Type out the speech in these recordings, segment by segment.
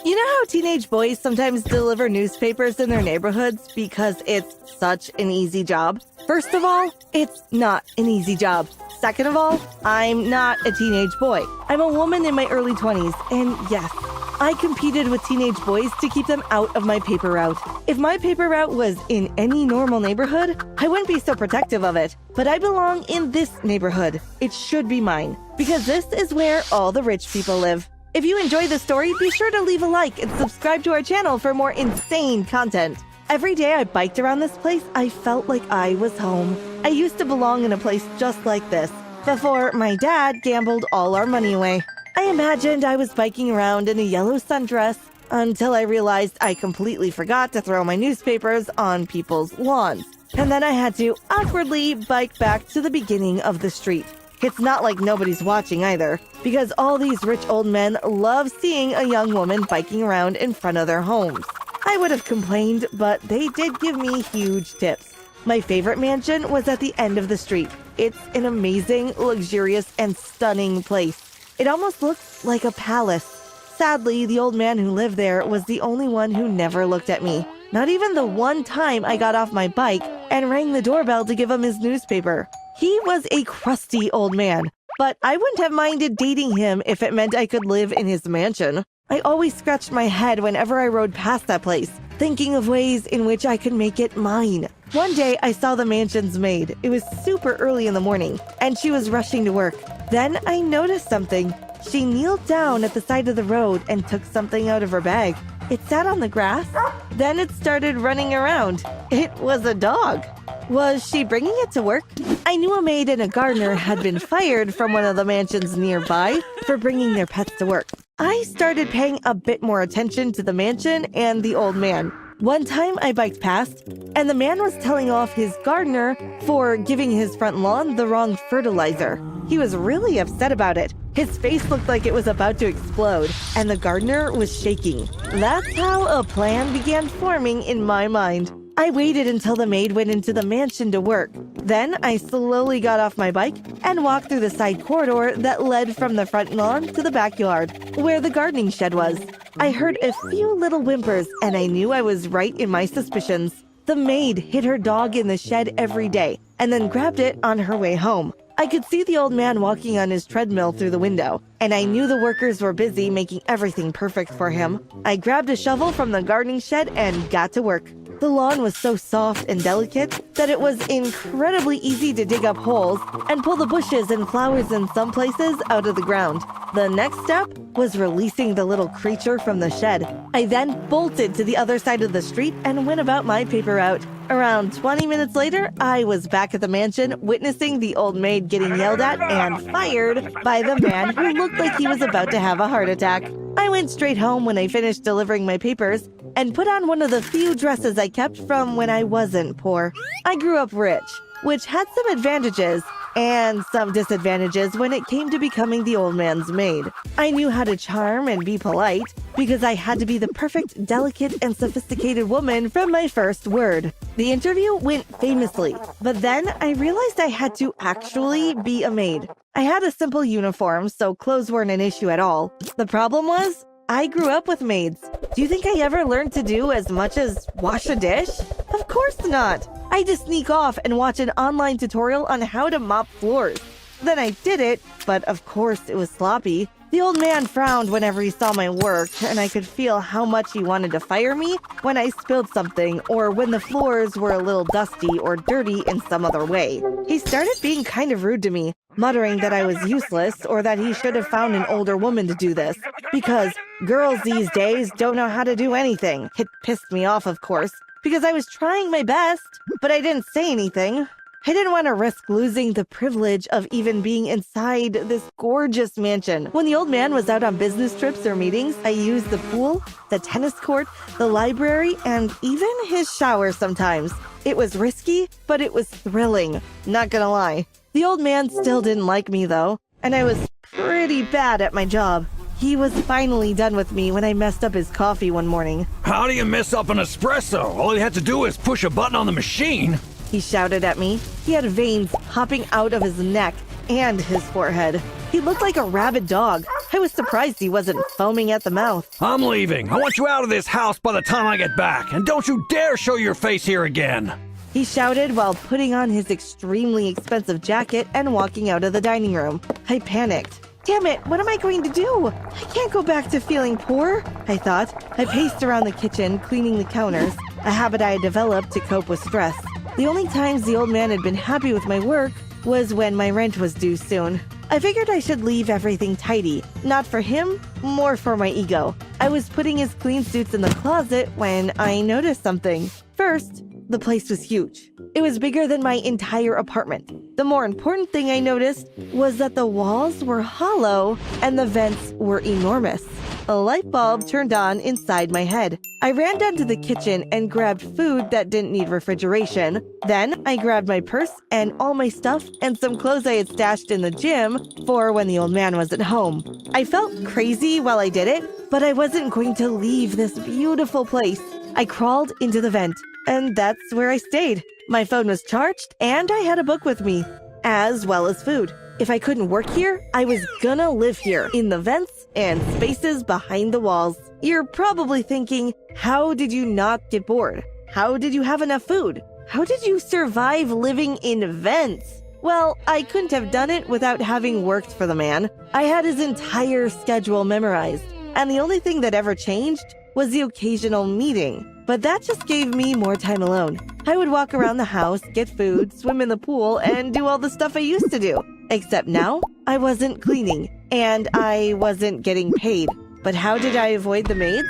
You know how teenage boys sometimes deliver newspapers in their neighborhoods because it's such an easy job? First of all, it's not an easy job. Second of all, I'm not a teenage boy. I'm a woman in my early 20s, and yes, I competed with teenage boys to keep them out of my paper route. If my paper route was in any normal neighborhood, I wouldn't be so protective of it. But I belong in this neighborhood. It should be mine, because this is where all the rich people live. If you enjoy the story, be sure to leave a like and subscribe to our channel for more insane content. Every day I biked around this place, I felt like I was home. I used to belong in a place just like this, before my dad gambled all our money away. I imagined I was biking around in a yellow sundress until I realized I completely forgot to throw my newspapers on people's lawns. And then I had to awkwardly bike back to the beginning of the street. It's not like nobody's watching either, because all these rich old men love seeing a young woman biking around in front of their homes. I would have complained, but they did give me huge tips. My favorite mansion was at the end of the street. It's an amazing, luxurious, and stunning place. It almost looks like a palace. Sadly, the old man who lived there was the only one who never looked at me. Not even the one time I got off my bike and rang the doorbell to give him his newspaper. He was a crusty old man, but I wouldn't have minded dating him if it meant I could live in his mansion. I always scratched my head whenever I rode past that place, thinking of ways in which I could make it mine. One day, I saw the mansion's maid. It was super early in the morning, and she was rushing to work. Then I noticed something. She kneeled down at the side of the road and took something out of her bag. It sat on the grass. Then it started running around. It was a dog. Was she bringing it to work? I knew a maid and a gardener had been fired from one of the mansions nearby for bringing their pets to work. I started paying a bit more attention to the mansion and the old man. One time I biked past, and the man was telling off his gardener for giving his front lawn the wrong fertilizer. He was really upset about it. His face looked like it was about to explode, and the gardener was shaking. That's how a plan began forming in my mind. I waited until the maid went into the mansion to work. Then I slowly got off my bike and walked through the side corridor that led from the front lawn to the backyard, where the gardening shed was. I heard a few little whimpers, and I knew I was right in my suspicions. The maid hid her dog in the shed every day and then grabbed it on her way home. I could see the old man walking on his treadmill through the window, and I knew the workers were busy making everything perfect for him. I grabbed a shovel from the gardening shed and got to work. The lawn was so soft and delicate that it was incredibly easy to dig up holes and pull the bushes and flowers in some places out of the ground. The next step was releasing the little creature from the shed. I then bolted to the other side of the street and went about my paper route. Around 20 minutes later, I was back at the mansion, witnessing the old maid getting yelled at and fired by the man who looked like he was about to have a heart attack. I went straight home when I finished delivering my papers and put on one of the few dresses I kept from when I wasn't poor. I grew up rich, which had some advantages and some disadvantages when it came to becoming the old man's maid. I knew how to charm and be polite because I had to be the perfect, delicate, and sophisticated woman from my first word. The interview went famously, but then I realized I had to actually be a maid. I had a simple uniform, so clothes weren't an issue at all. The problem was, I grew up with maids. Do you think I ever learned to do as much as wash a dish? Of course not. I had to sneak off and watch an online tutorial on how to mop floors. Then I did it, but of course it was sloppy. The old man frowned whenever he saw my work, and I could feel how much he wanted to fire me when I spilled something or when the floors were a little dusty or dirty in some other way. He started being kind of rude to me, muttering that I was useless or that he should have found an older woman to do this, because girls these days don't know how to do anything. It pissed me off, of course, because I was trying my best, but I didn't say anything. I didn't want to risk losing the privilege of even being inside this gorgeous mansion. When the old man was out on business trips or meetings, I used the pool, the tennis court, the library, and even his shower sometimes. It was risky, but it was thrilling. Not gonna lie. The old man still didn't like me, though, and I was pretty bad at my job. He was finally done with me when I messed up his coffee one morning. How do you mess up an espresso? All you had to do is push a button on the machine. He shouted at me. He had veins hopping out of his neck and his forehead. He looked like a rabid dog. I was surprised he wasn't foaming at the mouth. I'm leaving. I want you out of this house by the time I get back. And don't you dare show your face here again. He shouted while putting on his extremely expensive jacket and walking out of the dining room. I panicked. Damn it, what am I going to do? I can't go back to feeling poor, I thought. I paced around the kitchen, cleaning the counters, a habit I had developed to cope with stress. The only times the old man had been happy with my work was when my rent was due soon. I figured I should leave everything tidy, not for him, more for my ego. I was putting his clean suits in the closet when I noticed something. First, the place was huge. It was bigger than my entire apartment. The more important thing I noticed was that the walls were hollow and the vents were enormous. A light bulb turned on inside my head. I ran down to the kitchen and grabbed food that didn't need refrigeration. Then I grabbed my purse and all my stuff and some clothes I had stashed in the gym for when the old man wasn't home. I felt crazy while I did it, but I wasn't going to leave this beautiful place. I crawled into the vent, and that's where I stayed. My phone was charged, and I had a book with me, as well as food. If I couldn't work here, I was gonna live here, in the vents and spaces behind the walls. You're probably thinking, how did you not get bored? How did you have enough food? How did you survive living in vents? Well, I couldn't have done it without having worked for the man. I had his entire schedule memorized, and the only thing that ever changed was the occasional meeting. But that just gave me more time alone. I would walk around the house, get food, swim in the pool, and do all the stuff I used to do. Except now, I wasn't cleaning, and I wasn't getting paid. But how did I avoid the maids?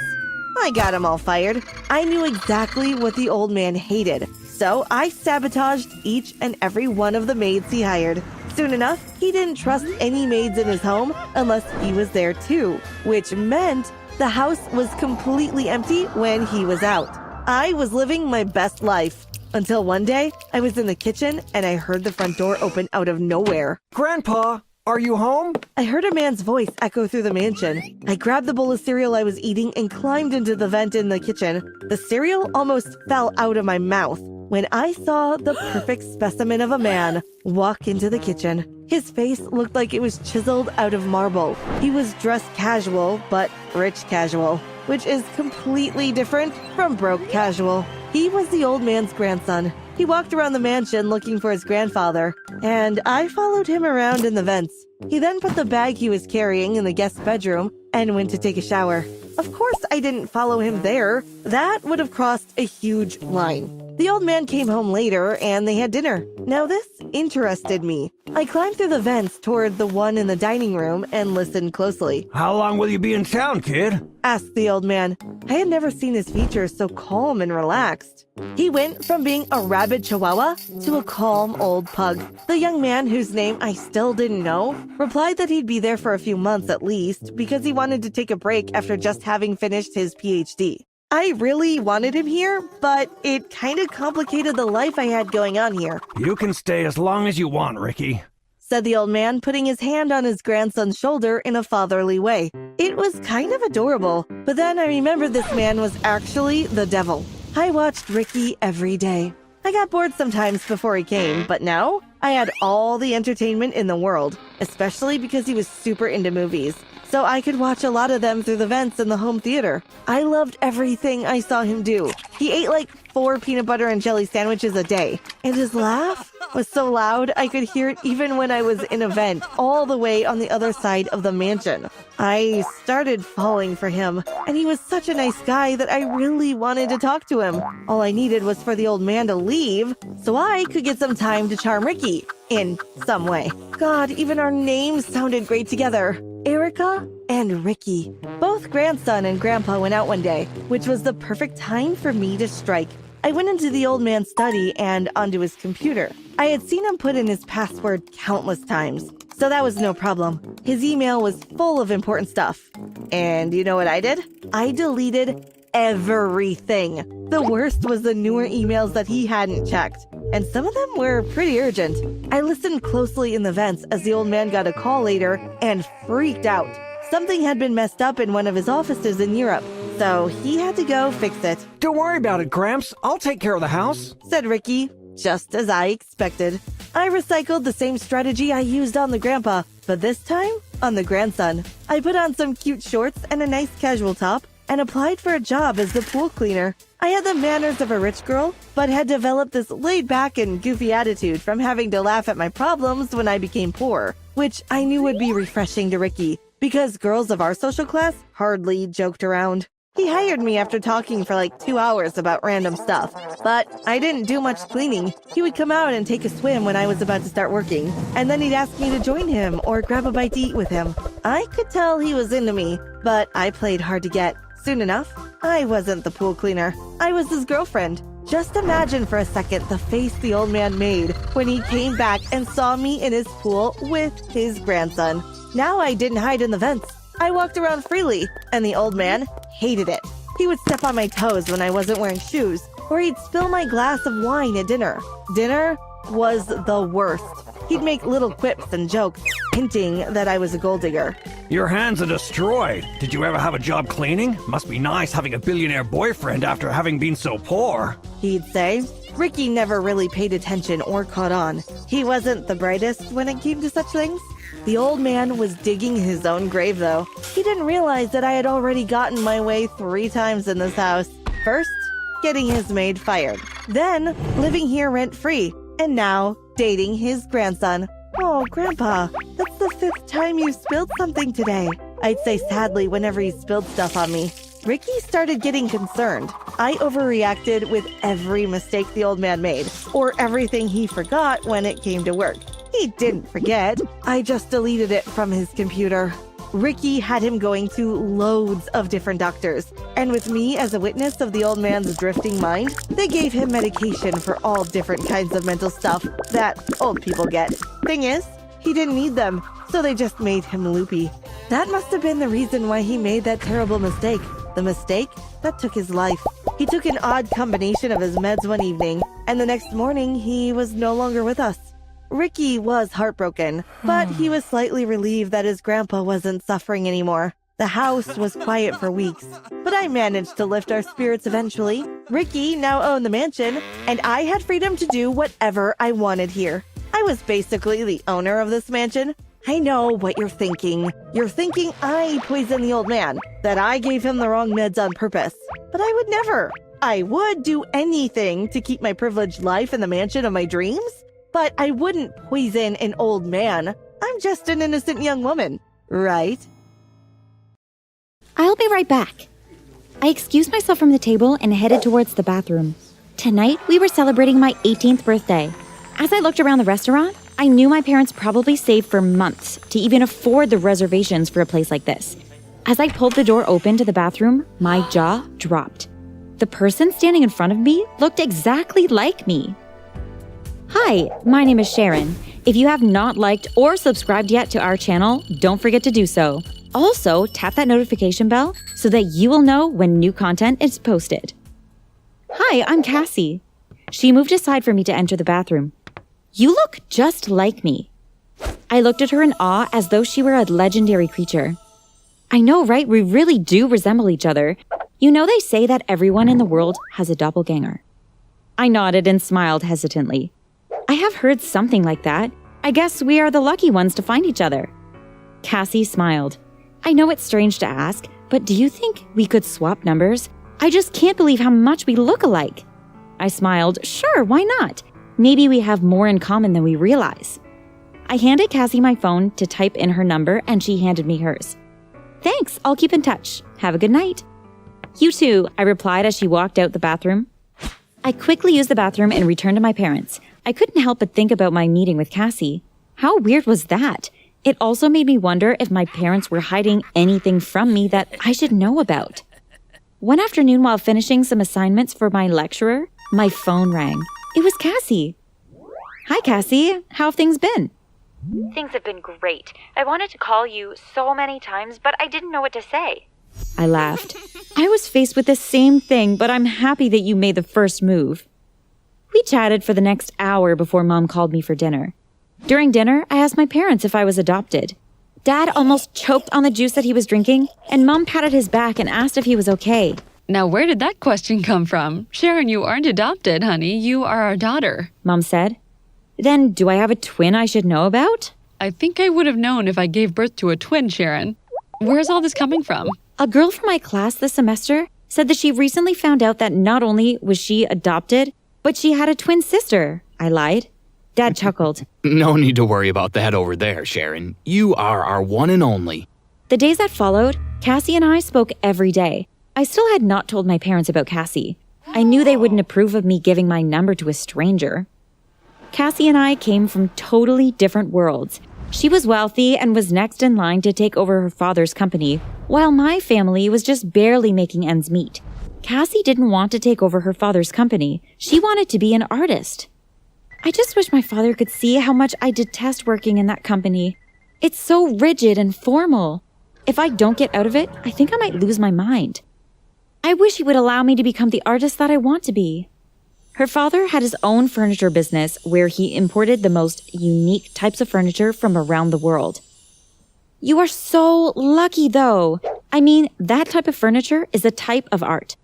I got them all fired. I knew exactly what the old man hated, so I sabotaged each and every one of the maids he hired. Soon enough, he didn't trust any maids in his home unless he was there too, which meant the house was completely empty when he was out. I was living my best life. Until one day, I was in the kitchen and I heard the front door open out of nowhere. Grandpa, are you home? I heard a man's voice echo through the mansion. I grabbed the bowl of cereal I was eating and climbed into the vent in the kitchen. The cereal almost fell out of my mouth when I saw the perfect specimen of a man walk into the kitchen. His face looked like it was chiseled out of marble. He was dressed casual, but rich casual, which is completely different from broke casual. He was the old man's grandson. He walked around the mansion looking for his grandfather, and I followed him around in the vents. He then put the bag he was carrying in the guest bedroom and went to take a shower. Of course, I didn't follow him there. That would have crossed a huge line. The old man came home later and they had dinner. Now this interested me. I climbed through the vents toward the one in the dining room and listened closely. How long will you be in town, kid? Asked the old man. I had never seen his features so calm and relaxed. He went from being a rabid chihuahua to a calm old pug. The young man, whose name I still didn't know, replied that he'd be there for a few months at least because he wanted to take a break after just having finished his PhD. I really wanted him here, but it kind of complicated the life I had going on here. You can stay as long as you want, Ricky, said the old man, putting his hand on his grandson's shoulder in a fatherly way. It was kind of adorable, but then I remembered this man was actually the devil. I watched Ricky every day. I got bored sometimes before he came, but now I had all the entertainment in the world, especially because he was super into movies. So I could watch a lot of them through the vents in the home theater. I loved everything I saw him do. He ate like 4 peanut butter and jelly sandwiches a day. And his laugh was so loud I could hear it even when I was in a vent all the way on the other side of the mansion. I started falling for him, and he was such a nice guy that I really wanted to talk to him. All I needed was for the old man to leave so I could get some time to charm Ricky in some way. God, even our names sounded great together. Erica and Ricky. Both grandson and grandpa went out one day, which was the perfect time for me to strike. I went into the old man's study and onto his computer. I had seen him put in his password countless times, so that was no problem. His email was full of important stuff. And you know what I did? I deleted everything. The worst was the newer emails that he hadn't checked, and some of them were pretty urgent. I listened closely in the vents as the old man got a call later and freaked out. Something had been messed up in one of his offices in Europe, so he had to go fix it. Don't worry about it, Gramps. I'll take care of the house, said Ricky. just as I expected. I recycled the same strategy I used on the grandpa, but this time on the grandson. I put on some cute shorts and a nice casual top and applied for a job as the pool cleaner. I had the manners of a rich girl, but had developed this laid-back and goofy attitude from having to laugh at my problems when I became poor, which I knew would be refreshing to Ricky, because girls of our social class hardly joked around. He hired me after talking for like 2 hours about random stuff, but I didn't do much cleaning. He would come out and take a swim when I was about to start working, and then he'd ask me to join him or grab a bite to eat with him. I could tell he was into me, but I played hard to get. Soon enough, I wasn't the pool cleaner. I was his girlfriend. Just imagine for a second the face the old man made when he came back and saw me in his pool with his grandson. Now I didn't hide in the vents. I walked around freely, and the old man hated it. He would step on my toes when I wasn't wearing shoes, or he'd spill my glass of wine at dinner. Dinner was the worst. He'd make little quips and jokes, hinting that I was a gold digger. Your hands are destroyed. Did you ever have a job cleaning? Must be nice having a billionaire boyfriend after having been so poor. He'd say. Ricky never really paid attention or caught on. He wasn't the brightest when it came to such things. The old man was digging his own grave, though. He didn't realize that I had already gotten my way 3 times in this house. First, getting his maid fired. Then, living here rent-free. And now, dating his grandson. Oh, Grandpa, that's the 5th time you spilled something today. I'd say sadly whenever he spilled stuff on me. Ricky started getting concerned. I overreacted with every mistake the old man made, or everything he forgot when it came to work. He didn't forget. I just deleted it from his computer. Ricky had him going to loads of different doctors, and with me as a witness of the old man's drifting mind, they gave him medication for all different kinds of mental stuff that old people get. Thing is, he didn't need them, so they just made him loopy. That must have been the reason why he made that terrible mistake. The mistake that took his life. He took an odd combination of his meds one evening, and the next morning he was no longer with us. Ricky was heartbroken, but he was slightly relieved that his grandpa wasn't suffering anymore. The house was quiet for weeks, but I managed to lift our spirits eventually. Ricky now owned the mansion, and I had freedom to do whatever I wanted here. I was basically the owner of this mansion. I know what you're thinking. You're thinking I poisoned the old man, that I gave him the wrong meds on purpose. But I would never. I would do anything to keep my privileged life in the mansion of my dreams. But I wouldn't poison an old man. I'm just an innocent young woman, right? I'll be right back. I excused myself from the table and headed towards the bathroom. Tonight, we were celebrating my 18th birthday. As I looked around the restaurant, I knew my parents probably saved for months to even afford the reservations for a place like this. As I pulled the door open to the bathroom, my jaw dropped. The person standing in front of me looked exactly like me. Hi, my name is Sharon. If you have not liked or subscribed yet to our channel, don't forget to do so. Also, tap that notification bell so that you will know when new content is posted. Hi, I'm Cassie. She moved aside for me to enter the bathroom. You look just like me. I looked at her in awe as though she were a legendary creature. I know, right? We really do resemble each other. You know they say that everyone in the world has a doppelganger. I nodded and smiled hesitantly. I have heard something like that. I guess we are the lucky ones to find each other. Cassie smiled. I know it's strange to ask, but do you think we could swap numbers? I just can't believe how much we look alike. I smiled. Sure, why not? Maybe we have more in common than we realize. I handed Cassie my phone to type in her number, and she handed me hers. Thanks, I'll keep in touch. Have a good night. You too, I replied as she walked out the bathroom. I quickly used the bathroom and returned to my parents. I couldn't help but think about my meeting with Cassie. How weird was that? It also made me wonder if my parents were hiding anything from me that I should know about. One afternoon while finishing some assignments for my lecturer, my phone rang. It was Cassie. Hi, Cassie. How have things been? Things have been great. I wanted to call you so many times, but I didn't know what to say. I laughed. I was faced with the same thing, but I'm happy that you made the first move. We chatted for the next hour before Mom called me for dinner. During dinner, I asked my parents if I was adopted. Dad almost choked on the juice that he was drinking, and Mom patted his back and asked if he was okay. Now, where did that question come from? Sharon, you aren't adopted, honey. You are our daughter. Mom said. Then do I have a twin I should know about? I think I would have known if I gave birth to a twin, Sharon. Where's all this coming from? A girl from my class this semester said that she recently found out that not only was she adopted, but she had a twin sister. I lied. Dad chuckled. No need to worry about that over there, Sharon. You are our one and only. The days that followed, Cassie and I spoke every day. I still had not told my parents about Cassie. I knew they wouldn't approve of me giving my number to a stranger. Cassie and I came from totally different worlds. She was wealthy and was next in line to take over her father's company, while my family was just barely making ends meet. Cassie didn't want to take over her father's company. She wanted to be an artist. I just wish my father could see how much I detest working in that company. It's so rigid and formal. If I don't get out of it, I think I might lose my mind. I wish he would allow me to become the artist that I want to be. Her father had his own furniture business where he imported the most unique types of furniture from around the world. You are so lucky, though. I mean, that type of furniture is a type of art.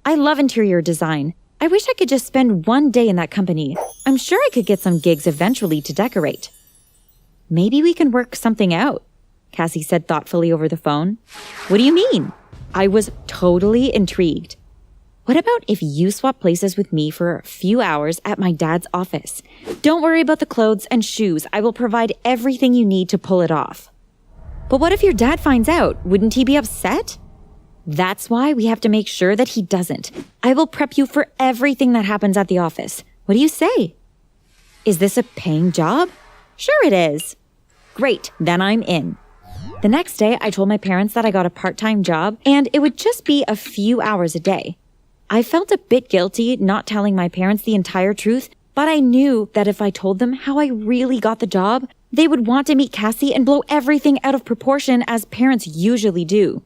I love interior design. I wish I could just spend one day in that company. I'm sure I could get some gigs eventually to decorate. Maybe we can work something out, Cassie said thoughtfully over the phone. What do you mean? I was totally intrigued. What about if you swap places with me for a few hours at my dad's office? Don't worry about the clothes and shoes. I will provide everything you need to pull it off. But what if your dad finds out? Wouldn't he be upset? That's why we have to make sure that he doesn't. I will prep you for everything that happens at the office. What do you say? Is this a paying job? Sure it is. Great, then I'm in. The next day, I told my parents that I got a part-time job and it would just be a few hours a day. I felt a bit guilty not telling my parents the entire truth, but I knew that if I told them how I really got the job, they would want to meet Cassie and blow everything out of proportion as parents usually do.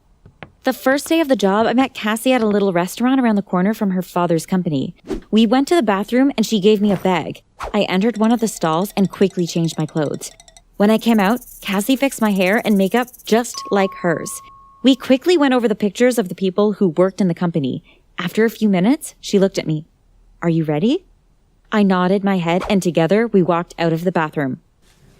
The first day of the job, I met Cassie at a little restaurant around the corner from her father's company. We went to the bathroom and she gave me a bag. I entered one of the stalls and quickly changed my clothes. When I came out, Cassie fixed my hair and makeup just like hers. We quickly went over the pictures of the people who worked in the company. After a few minutes, she looked at me. Are you ready? I nodded my head and together we walked out of the bathroom.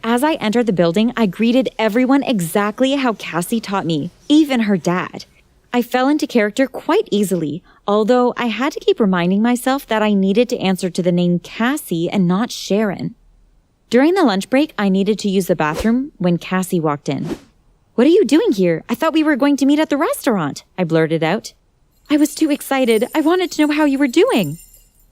As I entered the building, I greeted everyone exactly how Cassie taught me, even her dad. I fell into character quite easily, although I had to keep reminding myself that I needed to answer to the name Cassie and not Sharon. During the lunch break, I needed to use the bathroom when Cassie walked in. What are you doing here? I thought we were going to meet at the restaurant, I blurted out. I was too excited. I wanted to know how you were doing.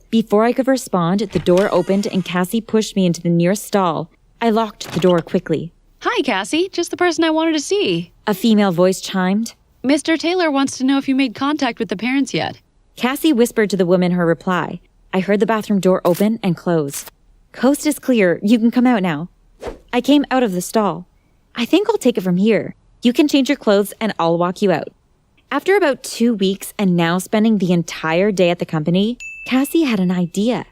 Before I could respond, the door opened and Cassie pushed me into the nearest stall. I locked the door quickly. Hi, Cassie. Just the person I wanted to see. A female voice chimed. Mr. Taylor wants to know if you made contact with the parents yet. Cassie whispered to the woman her reply. I heard the bathroom door open and close. Coast is clear. You can come out now. I came out of the stall. I think I'll take it from here. You can change your clothes and I'll walk you out. After about 2 weeks and now spending the entire day at the company, Cassie had an idea.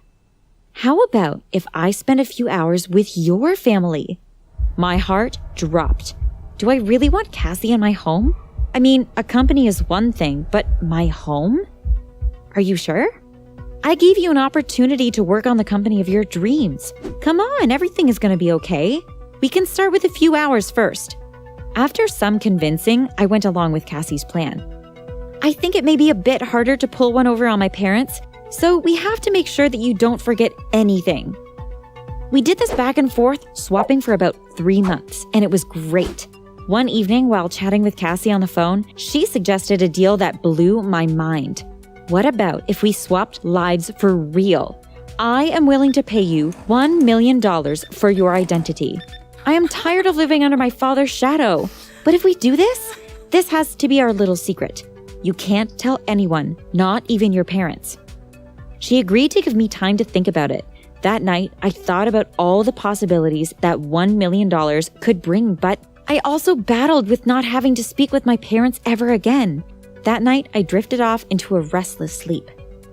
How about if I spend a few hours with your family? My heart dropped. Do I really want Cassie in my home? I mean, a company is one thing, but my home? Are you sure? I gave you an opportunity to work on the company of your dreams. Come on, everything is going to be okay. We can start with a few hours first. After some convincing, I went along with Cassie's plan. I think it may be a bit harder to pull one over on my parents, so we have to make sure that you don't forget anything. We did this back and forth, swapping for about 3 months, and it was great. One evening, while chatting with Cassie on the phone, she suggested a deal that blew my mind. What about if we swapped lives for real? I am willing to pay you $1 million for your identity. I am tired of living under my father's shadow. But if we do this, this has to be our little secret. You can't tell anyone, not even your parents. She agreed to give me time to think about it. That night, I thought about all the possibilities that $1 million could bring, but I also battled with not having to speak with my parents ever again. That night, I drifted off into a restless sleep.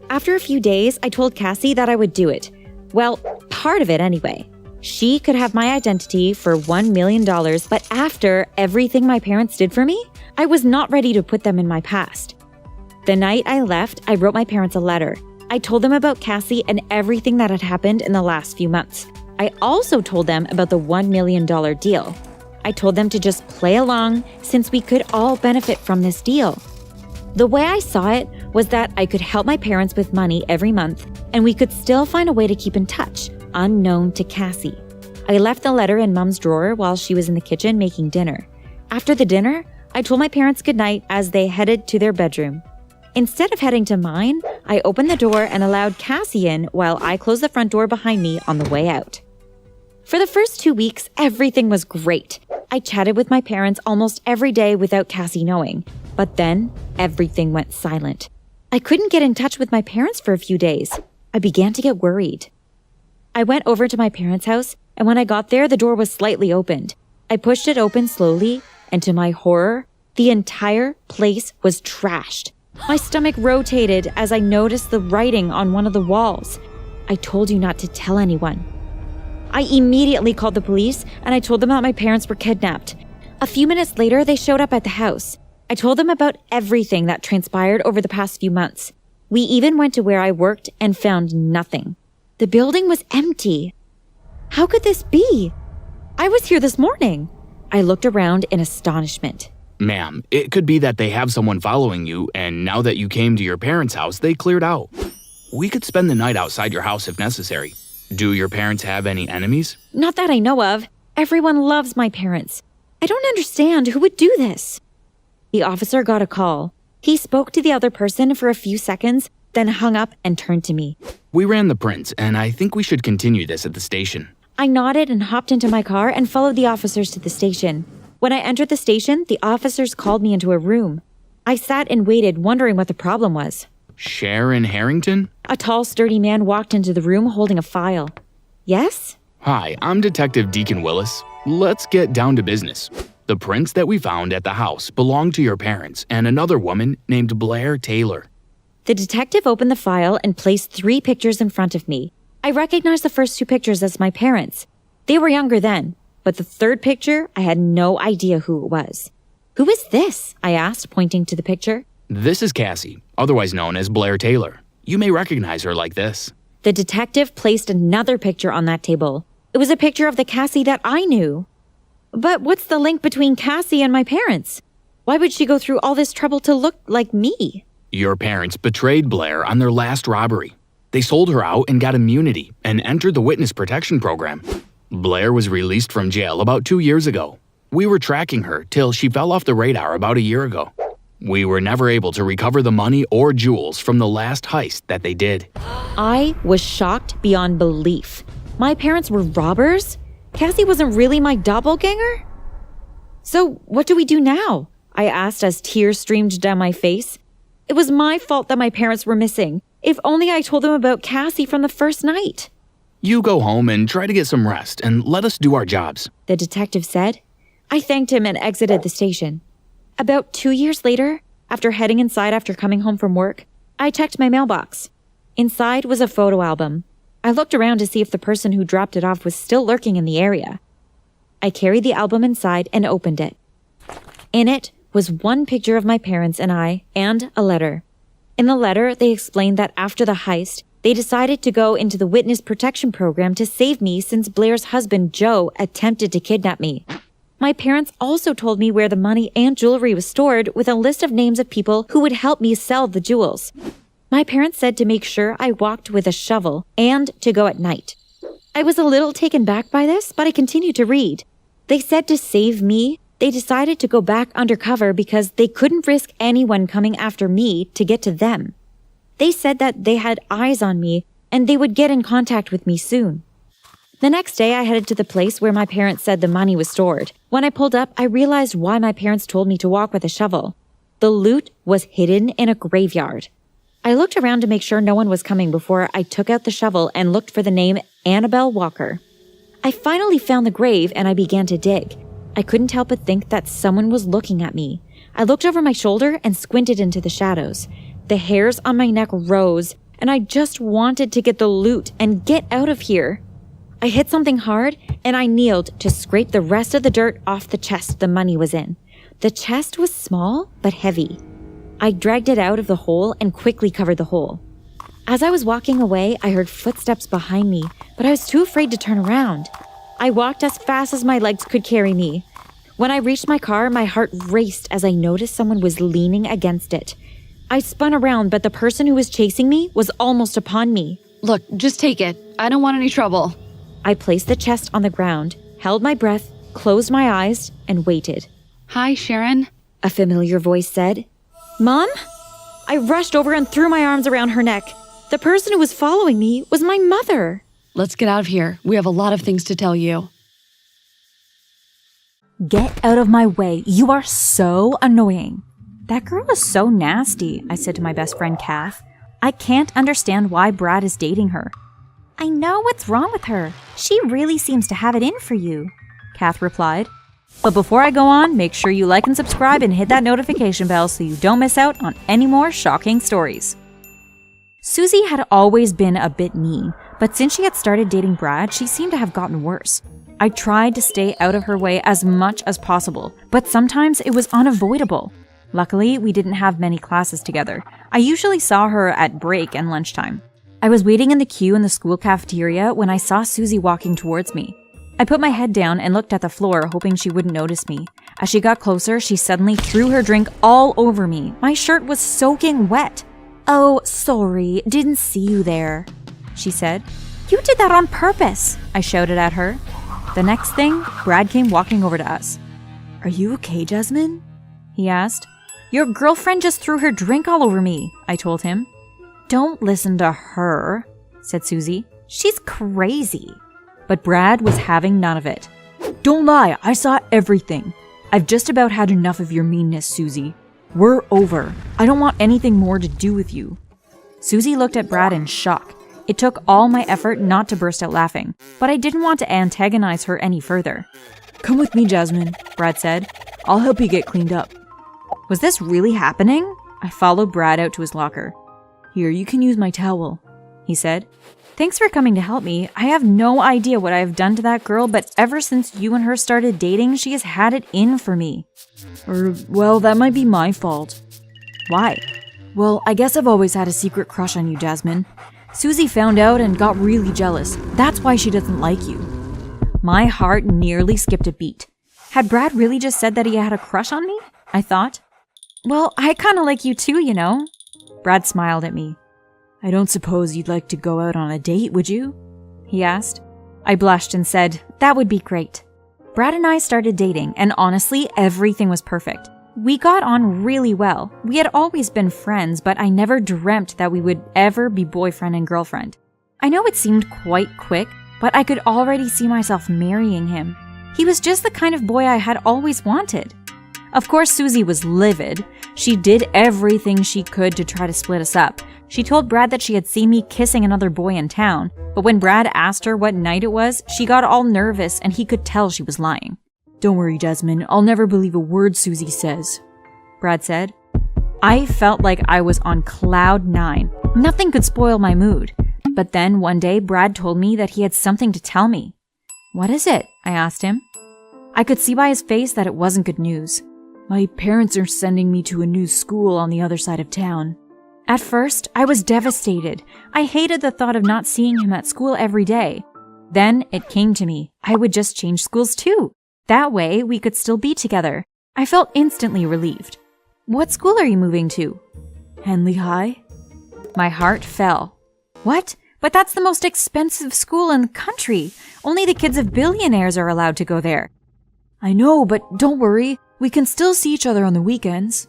After a few days, I told Cassie that I would do it. Well, part of it anyway. She could have my identity for $1 million, but after everything my parents did for me, I was not ready to put them in my past. The night I left, I wrote my parents a letter. I told them about Cassie and everything that had happened in the last few months. I also told them about the $1 million deal. I told them to just play along since we could all benefit from this deal. The way I saw it was that I could help my parents with money every month and we could still find a way to keep in touch, unknown to Cassie. I left the letter in Mom's drawer while she was in the kitchen making dinner. After the dinner, I told my parents goodnight as they headed to their bedroom. Instead of heading to mine, I opened the door and allowed Cassie in while I closed the front door behind me on the way out. For the first 2 weeks, everything was great. I chatted with my parents almost every day without Cassie knowing. But then, everything went silent. I couldn't get in touch with my parents for a few days. I began to get worried. I went over to my parents' house, and when I got there, the door was slightly opened. I pushed it open slowly, and to my horror, the entire place was trashed. My stomach rotated as I noticed the writing on one of the walls. I told you not to tell anyone. I immediately called the police and I told them that my parents were kidnapped. A few minutes later, they showed up at the house. I told them about everything that transpired over the past few months. We even went to where I worked and found nothing. The building was empty. How could this be? I was here this morning. I looked around in astonishment. Ma'am, it could be that they have someone following you, and now that you came to your parents' house, they cleared out. We could spend the night outside your house if necessary. Do your parents have any enemies? Not that I know of. Everyone loves my parents. I don't understand who would do this. The officer got a call. He spoke to the other person for a few seconds, then hung up and turned to me. We ran the prints, and I think we should continue this at the station. I nodded and hopped into my car and followed the officers to the station. When I entered the station, the officers called me into a room. I sat and waited, wondering what the problem was. Sharon Harrington? A tall, sturdy man walked into the room holding a file. Yes? Hi, I'm Detective Deacon Willis. Let's get down to business. The prints that we found at the house belong to your parents and another woman named Blair Taylor. The detective opened the file and placed 3 pictures in front of me. I recognized the first 2 pictures as my parents. They were younger then, but the 3rd picture, I had no idea who it was. Who is this? I asked, pointing to the picture. This is Cassie, otherwise known as Blair Taylor. You may recognize her like this. The detective placed another picture on that table. It was a picture of the Cassie that I knew. But what's the link between Cassie and my parents? Why would she go through all this trouble to look like me? Your parents betrayed Blair on their last robbery. They sold her out and got immunity and entered the witness protection program. Blair was released from jail about 2 years ago. We were tracking her till she fell off the radar about a year ago. We were never able to recover the money or jewels from the last heist that they did. I was shocked beyond belief. My parents were robbers? Cassie wasn't really my doppelganger? So what do we do now? I asked as tears streamed down my face. It was my fault that my parents were missing. If only I told them about Cassie from the first night. You go home and try to get some rest and let us do our jobs, the detective said. I thanked him and exited the station. About 2 years later, after heading inside after coming home from work, I checked my mailbox. Inside was a photo album. I looked around to see if the person who dropped it off was still lurking in the area. I carried the album inside and opened it. In it was one picture of my parents and I, and a letter. In the letter, they explained that after the heist, they decided to go into the witness protection program to save me since Blair's husband, Joe, attempted to kidnap me. My parents also told me where the money and jewelry was stored with a list of names of people who would help me sell the jewels. My parents said to make sure I walked with a shovel and to go at night. I was a little taken back by this, but I continued to read. They said to save me, they decided to go back undercover because they couldn't risk anyone coming after me to get to them. They said that they had eyes on me and they would get in contact with me soon. The next day, I headed to the place where my parents said the money was stored. When I pulled up, I realized why my parents told me to walk with a shovel. The loot was hidden in a graveyard. I looked around to make sure no one was coming before I took out the shovel and looked for the name Annabelle Walker. I finally found the grave and I began to dig. I couldn't help but think that someone was looking at me. I looked over my shoulder and squinted into the shadows. The hairs on my neck rose, and I just wanted to get the loot and get out of here. I hit something hard, and I kneeled to scrape the rest of the dirt off the chest the money was in. The chest was small, but heavy. I dragged it out of the hole and quickly covered the hole. As I was walking away, I heard footsteps behind me, but I was too afraid to turn around. I walked as fast as my legs could carry me. When I reached my car, my heart raced as I noticed someone was leaning against it. I spun around, but the person who was chasing me was almost upon me. Look, just take it. I don't want any trouble. I placed the chest on the ground, held my breath, closed my eyes, and waited. Hi, Sharon. A familiar voice said, "Mom?" I rushed over and threw my arms around her neck. The person who was following me was my mother. Let's get out of here. We have a lot of things to tell you. Get out of my way. You are so annoying. That girl is so nasty, I said to my best friend, Kath. I can't understand why Brad is dating her. I know what's wrong with her. She really seems to have it in for you, Kath replied. But before I go on, make sure you like and subscribe and hit that notification bell so you don't miss out on any more shocking stories. Susie had always been a bit mean, but since she had started dating Brad, she seemed to have gotten worse. I tried to stay out of her way as much as possible, but sometimes it was unavoidable. Luckily, we didn't have many classes together. I usually saw her at break and lunchtime. I was waiting in the queue in the school cafeteria when I saw Susie walking towards me. I put my head down and looked at the floor, hoping she wouldn't notice me. As she got closer, she suddenly threw her drink all over me. My shirt was soaking wet. "Oh, sorry, didn't see you there," she said. "You did that on purpose," I shouted at her. The next thing, Brad came walking over to us. "Are you okay, Jasmine?" he asked. "Your girlfriend just threw her drink all over me," I told him. "Don't listen to her," said Susie. "She's crazy." But Brad was having none of it. "Don't lie, I saw everything. I've just about had enough of your meanness, Susie. We're over. I don't want anything more to do with you." Susie looked at Brad in shock. It took all my effort not to burst out laughing, but I didn't want to antagonize her any further. "Come with me, Jasmine," Brad said. "I'll help you get cleaned up." Was this really happening? I followed Brad out to his locker. "Here, you can use my towel," he said. "Thanks for coming to help me. I have no idea what I have done to that girl, but ever since you and her started dating, she has had it in for me." Well, that might be my fault." "Why?" "Well, I guess I've always had a secret crush on you, Jasmine. Susie found out and got really jealous. That's why she doesn't like you." My heart nearly skipped a beat. Had Brad really just said that he had a crush on me? I thought. "Well, I kind of like you too, you know." Brad smiled at me. "I don't suppose you'd like to go out on a date, would you?" he asked. I blushed and said, "That would be great." Brad and I started dating, and honestly, everything was perfect. We got on really well. We had always been friends, but I never dreamt that we would ever be boyfriend and girlfriend. I know it seemed quite quick, but I could already see myself marrying him. He was just the kind of boy I had always wanted. Of course, Susie was livid. She did everything she could to try to split us up. She told Brad that she had seen me kissing another boy in town, but when Brad asked her what night it was, she got all nervous and he could tell she was lying. "Don't worry, Jasmine. I'll never believe a word Susie says," Brad said. I felt like I was on cloud 9. Nothing could spoil my mood. But then one day, Brad told me that he had something to tell me. "What is it?" I asked him. I could see by his face that it wasn't good news. "My parents are sending me to a new school on the other side of town." At first, I was devastated. I hated the thought of not seeing him at school every day. Then it came to me. I would just change schools too. That way, we could still be together. I felt instantly relieved. "What school are you moving to?" "Henley High." My heart fell. "What? But that's the most expensive school in the country. Only the kids of billionaires are allowed to go there." "I know, but don't worry. We can still see each other on the weekends."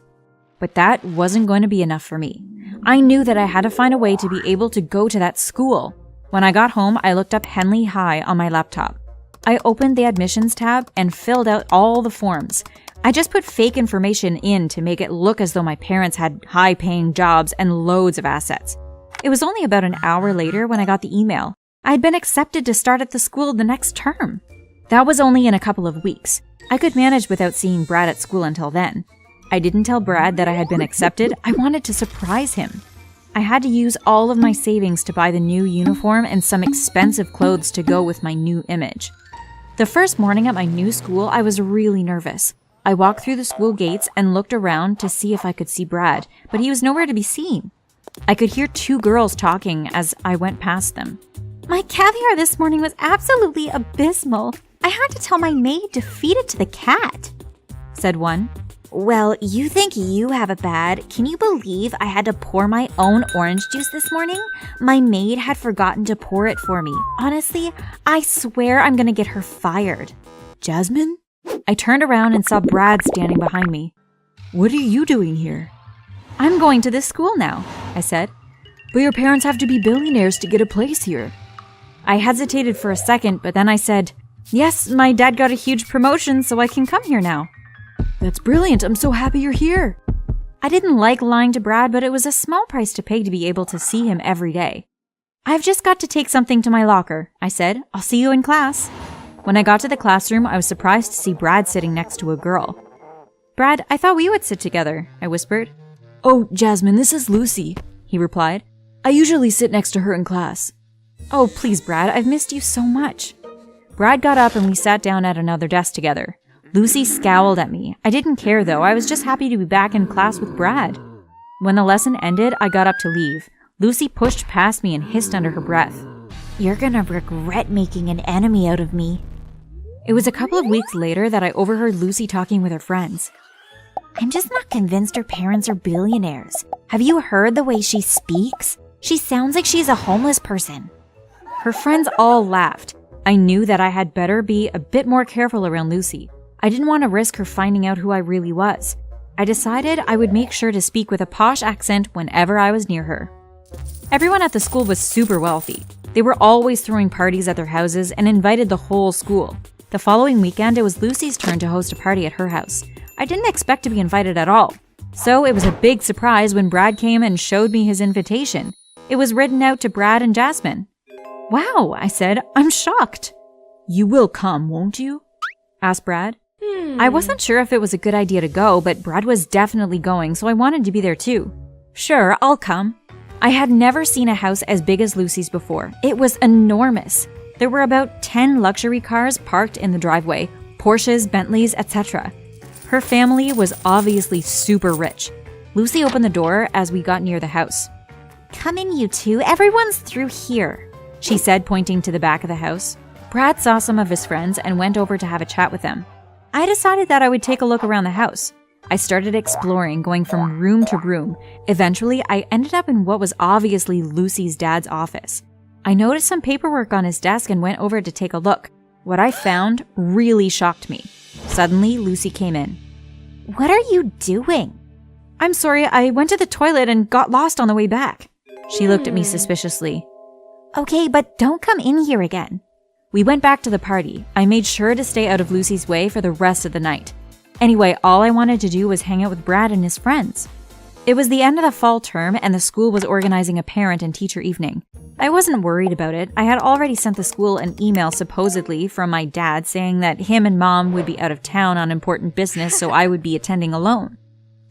But that wasn't going to be enough for me. I knew that I had to find a way to be able to go to that school. When I got home, I looked up Henley High on my laptop. I opened the admissions tab and filled out all the forms. I just put fake information in to make it look as though my parents had high-paying jobs and loads of assets. It was only about an hour later when I got the email. I had been accepted to start at the school the next term. That was only in a couple of weeks. I could manage without seeing Brad at school until then. I didn't tell Brad that I had been accepted. I wanted to surprise him. I had to use all of my savings to buy the new uniform and some expensive clothes to go with my new image. The first morning at my new school, I was really nervous. I walked through the school gates and looked around to see if I could see Brad, but he was nowhere to be seen. I could hear two girls talking as I went past them. My caviar this morning was absolutely abysmal. I had to tell my maid to feed it to the cat, said one. Well, you think you have it bad. Can you believe I had to pour my own orange juice this morning? My maid had forgotten to pour it for me. Honestly, I swear I'm gonna get her fired. Jasmine? I turned around and saw Brad standing behind me. What are you doing here? I'm going to this school now, I said. But your parents have to be billionaires to get a place here. I hesitated for a second, but then I said, yes, my dad got a huge promotion, so I can come here now. That's brilliant. I'm so happy you're here. I didn't like lying to Brad, but it was a small price to pay to be able to see him every day. I've just got to take something to my locker, I said. I'll see you in class. When I got to the classroom, I was surprised to see Brad sitting next to a girl. Brad, I thought we would sit together, I whispered. Oh, Jasmine, this is Lucy, he replied. I usually sit next to her in class. Oh, please, Brad, I've missed you so much. Brad got up and we sat down at another desk together. Lucy scowled at me. I didn't care though, I was just happy to be back in class with Brad. When the lesson ended, I got up to leave. Lucy pushed past me and hissed under her breath. You're gonna regret making an enemy out of me. It was a couple of weeks later that I overheard Lucy talking with her friends. I'm just not convinced her parents are billionaires. Have you heard the way she speaks? She sounds like she's a homeless person. Her friends all laughed. I knew that I had better be a bit more careful around Lucy. I didn't want to risk her finding out who I really was. I decided I would make sure to speak with a posh accent whenever I was near her. Everyone at the school was super wealthy. They were always throwing parties at their houses and invited the whole school. The following weekend, it was Lucy's turn to host a party at her house. I didn't expect to be invited at all. So it was a big surprise when Brad came and showed me his invitation. It was written out to Brad and Jasmine. Wow, I said, I'm shocked. You will come, won't you? Asked Brad. I wasn't sure if it was a good idea to go, but Brad was definitely going, so I wanted to be there too. Sure, I'll come. I had never seen a house as big as Lucy's before. It was enormous. There were about 10 luxury cars parked in the driveway, Porsches, Bentleys, etc. Her family was obviously super rich. Lucy opened the door as we got near the house. Come in, you two. Everyone's through here, she said, pointing to the back of the house. Brad saw some of his friends and went over to have a chat with them. I decided that I would take a look around the house. I started exploring, going from room to room. Eventually, I ended up in what was obviously Lucy's dad's office. I noticed some paperwork on his desk and went over to take a look. What I found really shocked me. Suddenly, Lucy came in. What are you doing? I'm sorry, I went to the toilet and got lost on the way back. She looked at me suspiciously. Okay, but don't come in here again. We went back to the party. I made sure to stay out of Lucy's way for the rest of the night. Anyway, all I wanted to do was hang out with Brad and his friends. It was the end of the fall term and the school was organizing a parent and teacher evening. I wasn't worried about it. I had already sent the school an email supposedly from my dad saying that him and mom would be out of town on important business, so I would be attending alone.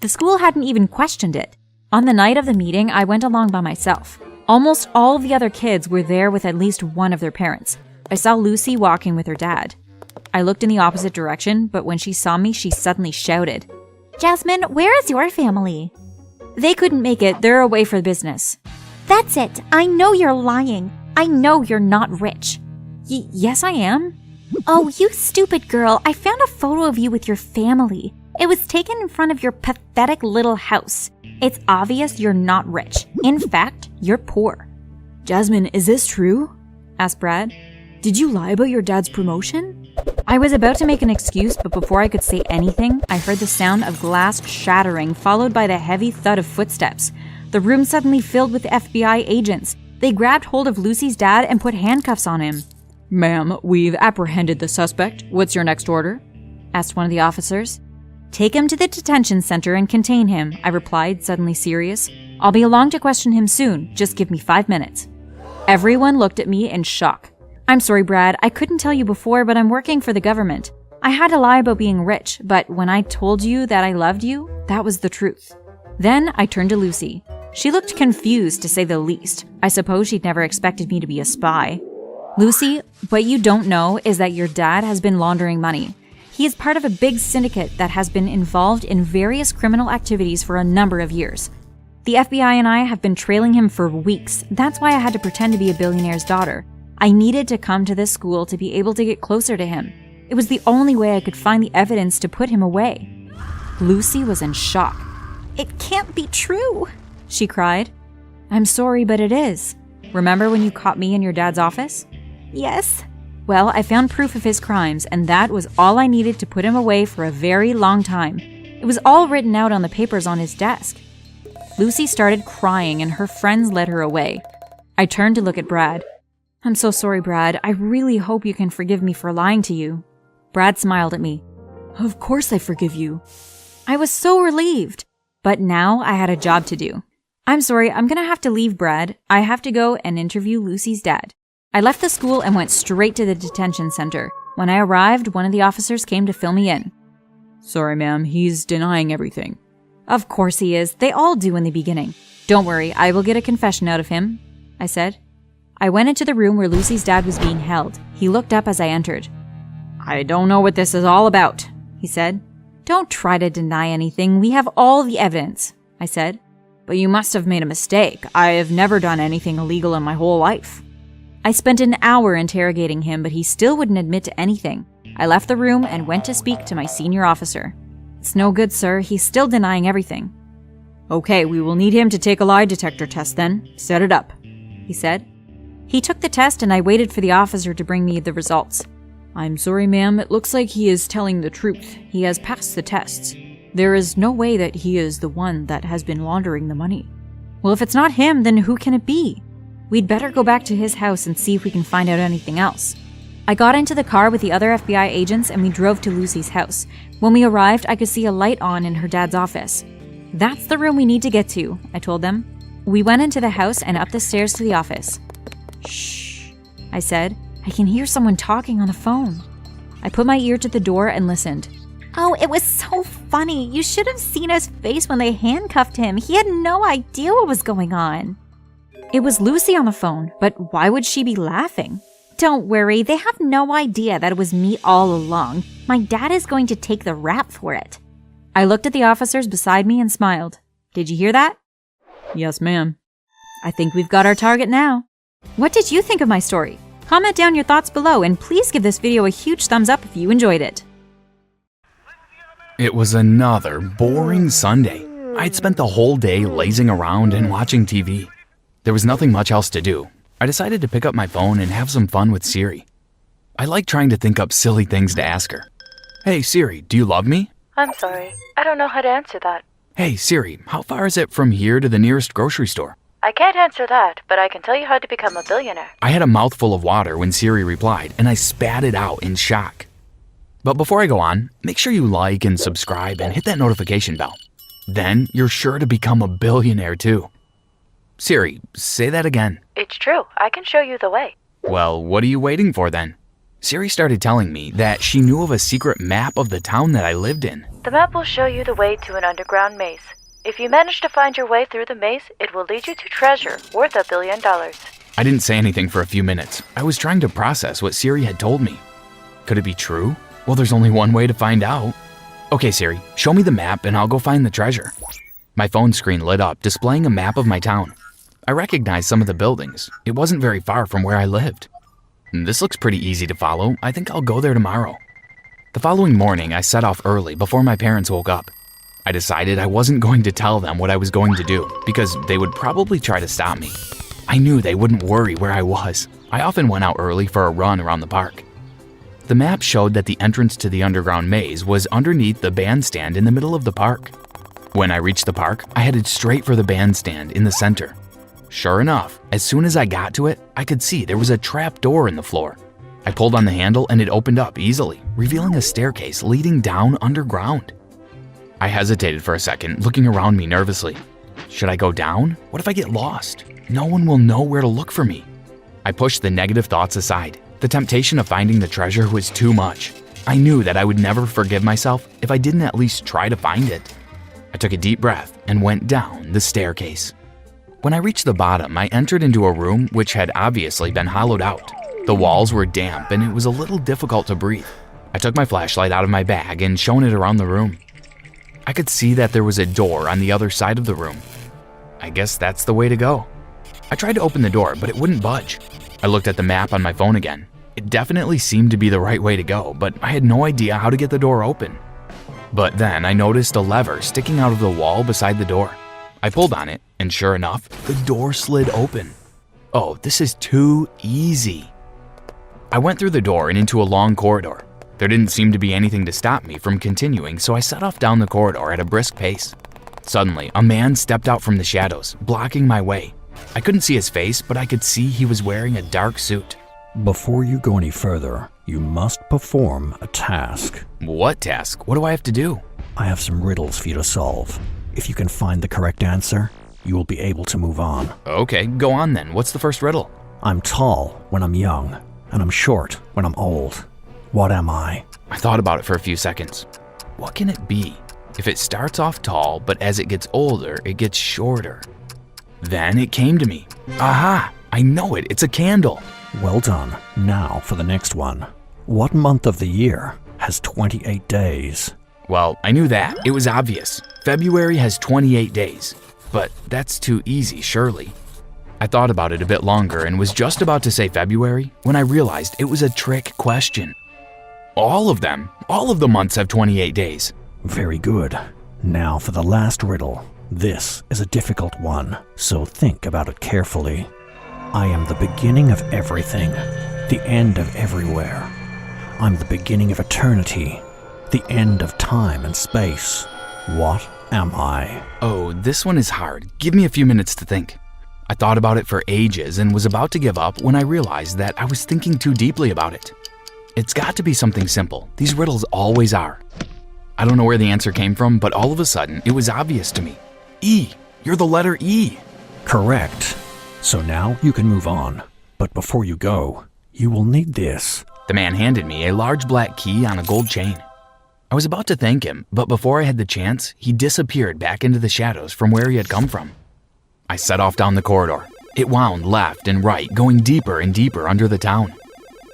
The school hadn't even questioned it. On the night of the meeting, I went along by myself. Almost all of the other kids were there with at least one of their parents. I saw Lucy walking with her dad. I looked in the opposite direction, but when she saw me, she suddenly shouted, Jasmine, where is your family? They couldn't make it. They're away for business. That's it. I know you're lying. I know you're not rich. Yes, I am. Oh, you stupid girl. I found a photo of you with your family. It was taken in front of your pathetic little house. It's obvious you're not rich. In fact, you're poor. Jasmine, is this true? Asked Brad. Did you lie about your dad's promotion? I was about to make an excuse, but before I could say anything, I heard the sound of glass shattering, followed by the heavy thud of footsteps. The room suddenly filled with FBI agents. They grabbed hold of Lucy's dad and put handcuffs on him. Ma'am, we've apprehended the suspect. What's your next order? Asked one of the officers. Take him to the detention center and contain him, I replied, suddenly serious. I'll be along to question him soon. Just give me 5 minutes. Everyone looked at me in shock. I'm sorry, Brad. I couldn't tell you before, but I'm working for the government. I had to lie about being rich, but when I told you that I loved you, that was the truth. Then I turned to Lucy. She looked confused, to say the least. I suppose she'd never expected me to be a spy. Lucy, what you don't know is that your dad has been laundering money. He is part of a big syndicate that has been involved in various criminal activities for a number of years. The FBI and I have been trailing him for weeks. That's why I had to pretend to be a billionaire's daughter. I needed to come to this school to be able to get closer to him. It was the only way I could find the evidence to put him away. Lucy was in shock. "It can't be true," she cried. "I'm sorry, but it is. Remember when you caught me in your dad's office?" "Yes." "Well, I found proof of his crimes, and that was all I needed to put him away for a very long time. It was all written out on the papers on his desk." Lucy started crying, and her friends led her away. I turned to look at Brad. "I'm so sorry, Brad. I really hope you can forgive me for lying to you." Brad smiled at me. "Of course I forgive you." I was so relieved. But now I had a job to do. "I'm sorry, I'm gonna have to leave, Brad. I have to go and interview Lucy's dad." I left the school and went straight to the detention center. When I arrived, one of the officers came to fill me in. "Sorry, ma'am, he's denying everything." "Of course he is. They all do in the beginning." "Don't worry, I will get a confession out of him," I said. I went into the room where Lucy's dad was being held. He looked up as I entered. "I don't know what this is all about," he said. "Don't try to deny anything. We have all the evidence," I said. "But you must have made a mistake. I have never done anything illegal in my whole life." I spent an hour interrogating him, but he still wouldn't admit to anything. I left the room and went to speak to my senior officer. "It's no good, sir. He's still denying everything." "Okay, we will need him to take a lie detector test then. Set it up," he said. He took the test and I waited for the officer to bring me the results. "I'm sorry, ma'am. It looks like he is telling the truth. He has passed the tests. There is no way that he is the one that has been laundering the money." "Well, if it's not him, then who can it be? We'd better go back to his house and see if we can find out anything else." I got into the car with the other FBI agents and we drove to Lucy's house. When we arrived, I could see a light on in her dad's office. "That's the room we need to get to," I told them. We went into the house and up the stairs to the office. "Shh," I said. "I can hear someone talking on the phone." I put my ear to the door and listened. "Oh, it was so funny. You should have seen his face when they handcuffed him. He had no idea what was going on." It was Lucy on the phone, but why would she be laughing? "Don't worry, they have no idea that it was me all along. My dad is going to take the rap for it." I looked at the officers beside me and smiled. "Did you hear that?" "Yes, ma'am." "I think we've got our target now." What did you think of my story? Comment down your thoughts below and please give this video a huge thumbs up if you enjoyed it. It was another boring Sunday. I'd spent the whole day lazing around and watching TV. There was nothing much else to do. I decided to pick up my phone and have some fun with Siri. I like trying to think up silly things to ask her. "Hey Siri, do you love me?" I'm sorry. I don't know how to answer that. "Hey Siri, how far is it from here to the nearest grocery store?" I can't answer that, but I can tell you how to become a billionaire. I had a mouthful of water when Siri replied, and I spat it out in shock. But before I go on, make sure you like and subscribe and hit that notification bell. Then you're sure to become a billionaire too. Siri, say that again. It's true. I can show you the way. Well, what are you waiting for then? Siri started telling me that she knew of a secret map of the town that I lived in. The map will show you the way to an underground maze. If you manage to find your way through the maze, it will lead you to treasure worth $1 billion. I didn't say anything for a few minutes. I was trying to process what Siri had told me. Could it be true? Well, there's only one way to find out. Okay, Siri, show me the map and I'll go find the treasure. My phone screen lit up, displaying a map of my town. I recognized some of the buildings. It wasn't very far from where I lived. This looks pretty easy to follow. I think I'll go there tomorrow. The following morning, I set off early before my parents woke up. I decided I wasn't going to tell them what I was going to do because they would probably try to stop me. I knew they wouldn't worry where I was. I often went out early for a run around the park. The map showed that the entrance to the underground maze was underneath the bandstand in the middle of the park. When I reached the park, I headed straight for the bandstand in the center. Sure enough, as soon as I got to it, I could see there was a trap door in the floor. I pulled on the handle and it opened up easily, revealing a staircase leading down underground. I hesitated for a second, looking around me nervously. Should I go down? What if I get lost? No one will know where to look for me. I pushed the negative thoughts aside. The temptation of finding the treasure was too much. I knew that I would never forgive myself if I didn't at least try to find it. I took a deep breath and went down the staircase. When I reached the bottom, I entered into a room which had obviously been hollowed out. The walls were damp and it was a little difficult to breathe. I took my flashlight out of my bag and shone it around the room. I could see that there was a door on the other side of the room. I guess that's the way to go. I tried to open the door, but it wouldn't budge. I looked at the map on my phone again. It definitely seemed to be the right way to go, but I had no idea how to get the door open. But then I noticed a lever sticking out of the wall beside the door. I pulled on it, and sure enough, the door slid open. Oh, this is too easy. I went through the door and into a long corridor. There didn't seem to be anything to stop me from continuing, so I set off down the corridor at a brisk pace. Suddenly, a man stepped out from the shadows, blocking my way. I couldn't see his face, but I could see he was wearing a dark suit. Before you go any further, you must perform a task. What task? What do I have to do? I have some riddles for you to solve. If you can find the correct answer, you will be able to move on. Okay, go on then. What's the first riddle? I'm tall when I'm young, and I'm short when I'm old. What am I? I thought about it for a few seconds. What can it be? If it starts off tall, but as it gets older, it gets shorter. Then it came to me. Aha! I know it. It's a candle. Well done. Now for the next one. What month of the year has 28 days? Well, I knew that. It was obvious. February has 28 days. But that's too easy, surely. I thought about it a bit longer and was just about to say February when I realized it was a trick question. All of the months have 28 days. Very good. Now for the last riddle. This is a difficult one, so think about it carefully. I am the beginning of everything, the end of everywhere. I'm the beginning of eternity, the end of time and space. What am I? Oh, this one is hard. Give me a few minutes to think. I thought about it for ages and was about to give up when I realized that I was thinking too deeply about it. It's got to be something simple. These riddles always are. I don't know where the answer came from, but all of a sudden, it was obvious to me. E. You're the letter E. Correct. So now you can move on. But before you go, you will need this. The man handed me a large black key on a gold chain. I was about to thank him, but before I had the chance, he disappeared back into the shadows from where he had come from. I set off down the corridor. It wound left and right, going deeper and deeper under the town.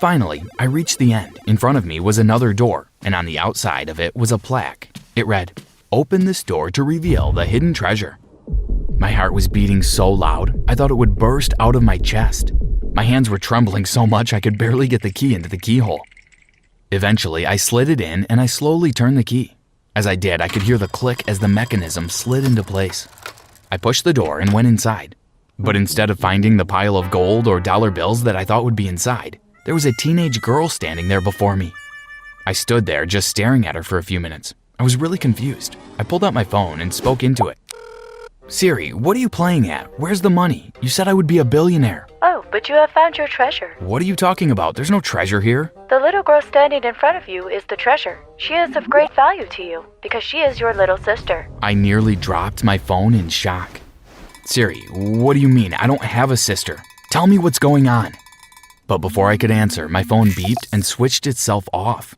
Finally, I reached the end. In front of me was another door, and on the outside of it was a plaque. It read, "Open this door to reveal the hidden treasure." My heart was beating so loud, I thought it would burst out of my chest. My hands were trembling so much I could barely get the key into the keyhole. Eventually, I slid it in and I slowly turned the key. As I did, I could hear the click as the mechanism slid into place. I pushed the door and went inside. But instead of finding the pile of gold or dollar bills that I thought would be inside, there was a teenage girl standing there before me. I stood there just staring at her for a few minutes. I was really confused. I pulled out my phone and spoke into it. "Siri, what are you playing at? Where's the money? You said I would be a billionaire." Oh, but you have found your treasure. "What are you talking about? There's no treasure here." The little girl standing in front of you is the treasure. She is of great value to you because she is your little sister. I nearly dropped my phone in shock. "Siri, what do you mean? I don't have a sister. Tell me what's going on." But before I could answer, my phone beeped and switched itself off.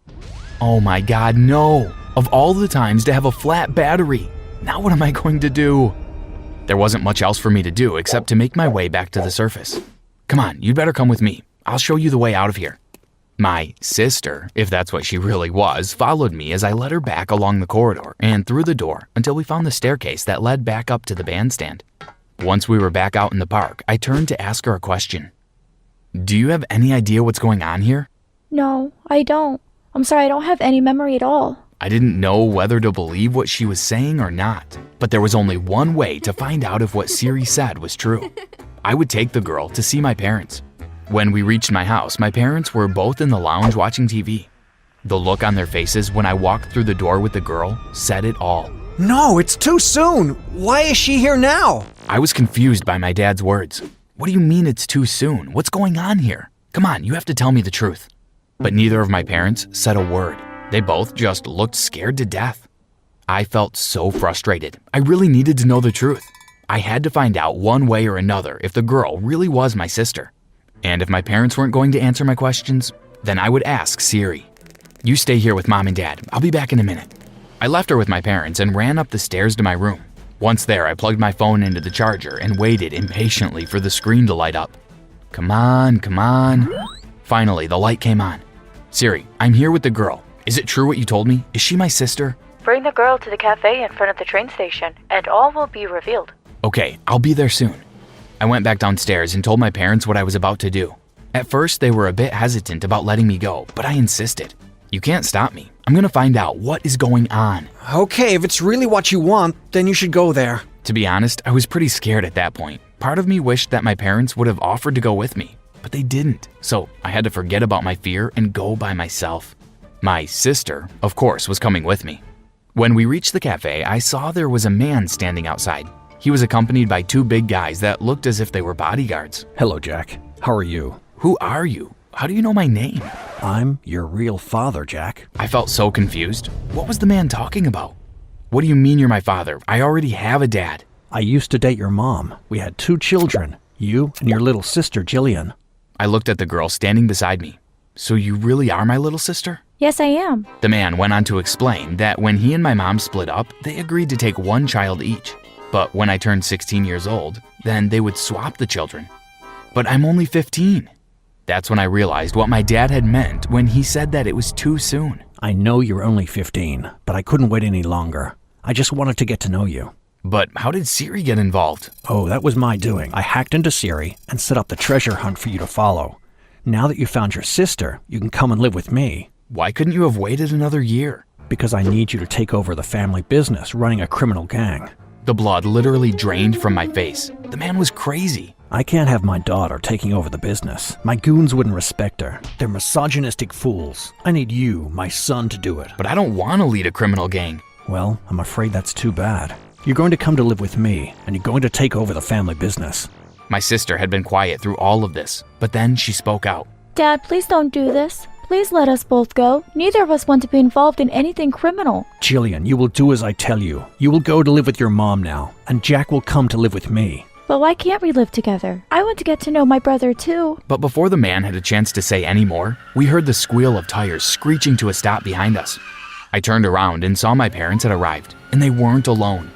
Oh my God, no! Of all the times to have a flat battery, now what am I going to do? There wasn't much else for me to do except to make my way back to the surface. "Come on, you'd better come with me. I'll show you the way out of here." My sister, if that's what she really was, followed me as I led her back along the corridor and through the door until we found the staircase that led back up to the bandstand. Once we were back out in the park, I turned to ask her a question. "Do you have any idea what's going on here?" No, I don't. I'm sorry, I don't have any memory at all. I didn't know whether to believe what she was saying or not, but there was only one way to find out if what Siri said was true. I would take the girl to see my parents. When we reached my house, my parents were both in the lounge watching TV. The look on their faces when I walked through the door with the girl said it all. No, it's too soon. Why is she here now? I was confused by my dad's words. What do you mean it's too soon? What's going on here? Come on, you have to tell me the truth. But neither of my parents said a word. They both just looked scared to death. I felt so frustrated. I really needed to know the truth. I had to find out one way or another if the girl really was my sister. And if my parents weren't going to answer my questions, then I would ask Siri. "You stay here with Mom and Dad. I'll be back in a minute." I left her with my parents and ran up the stairs to my room. Once there, I plugged my phone into the charger and waited impatiently for the screen to light up. Come on, come on. Finally, the light came on. "Siri, I'm here with the girl. Is it true what you told me? Is she my sister? Bring the girl to the cafe in front of the train station, and all will be revealed. Okay, I'll be there soon. I went back downstairs and told my parents what I was about to do. At first, they were a bit hesitant about letting me go, but I insisted. You can't stop me. I'm gonna find out what is going on. Okay, if it's really what you want, then you should go there. To be honest, I was pretty scared at that point. Part of me wished that my parents would have offered to go with me, but they didn't. So I had to forget about my fear and go by myself. My sister, of course, was coming with me. When we reached the cafe, I saw there was a man standing outside. He was accompanied by two big guys that looked as if they were bodyguards. Hello, Jack. How are you? Who are you? How do you know my name? I'm your real father, Jack. I felt so confused. What was the man talking about? What do you mean you're my father? I already have a dad. I used to date your mom. We had 2 children, you and your little sister, Jillian. I looked at the girl standing beside me. So you really are my little sister? Yes, I am. The man went on to explain that when he and my mom split up, they agreed to take 1 child each. But when I turned 16 years old, then they would swap the children. But I'm only 15. That's when I realized what my dad had meant when he said that it was too soon. I know you're only 15, but I couldn't wait any longer. I just wanted to get to know you. But how did Siri get involved? Oh, that was my doing. I hacked into Siri and set up the treasure hunt for you to follow. Now that you found your sister, you can come and live with me. Why couldn't you have waited another year? Because I need you to take over the family business running a criminal gang. The blood literally drained from my face. The man was crazy. I can't have my daughter taking over the business. My goons wouldn't respect her. They're misogynistic fools. I need you, my son, to do it. But I don't want to lead a criminal gang. Well, I'm afraid that's too bad. You're going to come to live with me, and you're going to take over the family business. My sister had been quiet through all of this, but then she spoke out. Dad, please don't do this. Please let us both go. Neither of us want to be involved in anything criminal. Jillian, you will do as I tell you. You will go to live with your mom now, and Jack will come to live with me. But why can't we live together? I want to get to know my brother too. But before the man had a chance to say any more, we heard the squeal of tires screeching to a stop behind us. I turned around and saw my parents had arrived, and they weren't alone.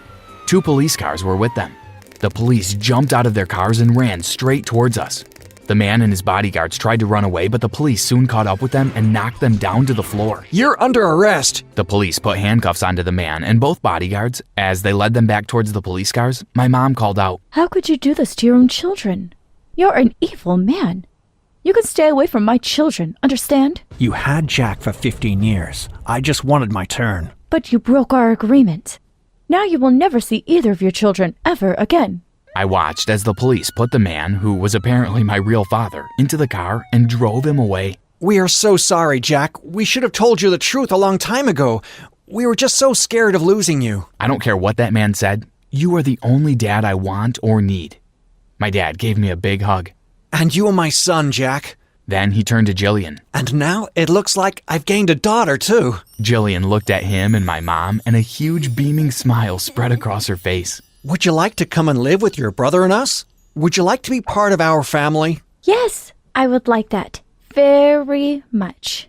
2 police cars were with them. The police jumped out of their cars and ran straight towards us. The man and his bodyguards tried to run away, but the police soon caught up with them and knocked them down to the floor. You're under arrest. The police put handcuffs onto the man and both bodyguards. As they led them back towards the police cars, my mom called out, How could you do this to your own children? You're an evil man. You can stay away from my children, understand? You had Jack for 15 years. I just wanted my turn. But you broke our agreement. Now you will never see either of your children ever again. I watched as the police put the man, who was apparently my real father, into the car and drove him away. We are so sorry, Jack. We should have told you the truth a long time ago. We were just so scared of losing you. I don't care what that man said. You are the only dad I want or need. My dad gave me a big hug. And you are my son, Jack. Then he turned to Jillian. And now it looks like I've gained a daughter, too. Jillian looked at him and my mom, and a huge beaming smile spread across her face. Would you like to come and live with your brother and us? Would you like to be part of our family? Yes, I would like that very much.